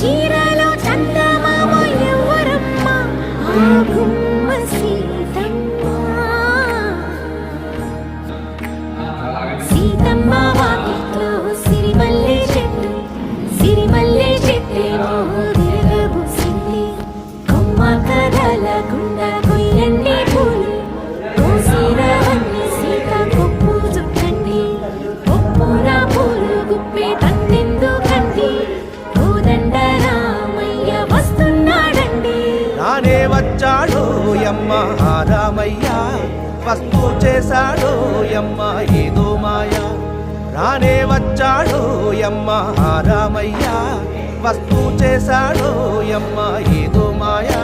చీరలో చందమామ ఎవరమ్మ ఆ గుమ్మ సీతమ్మ సీతమ్మ వాకిట్లో సిరిమల్లె చెట్టేమో విరగబూసింది కొమ్మ కదలకుండా కొయ్యండి పూలు కోసిరవన్నీ సీత కొప్పు చుట్టండి కొప్పున పూలు గుప్పే తందెందుకండి కోదండ రామయ్య వస్తున్నాడండి రానే వచ్చాడు యమ్మ ఆ రామయ్య వస్తూ చేశాడు యమ్మ ఏదో మాయ రానే వచ్చాడు యమ్మ ఆ రామయ్య వస్తూ చేశాడు యమ్మ ఏదో మాయా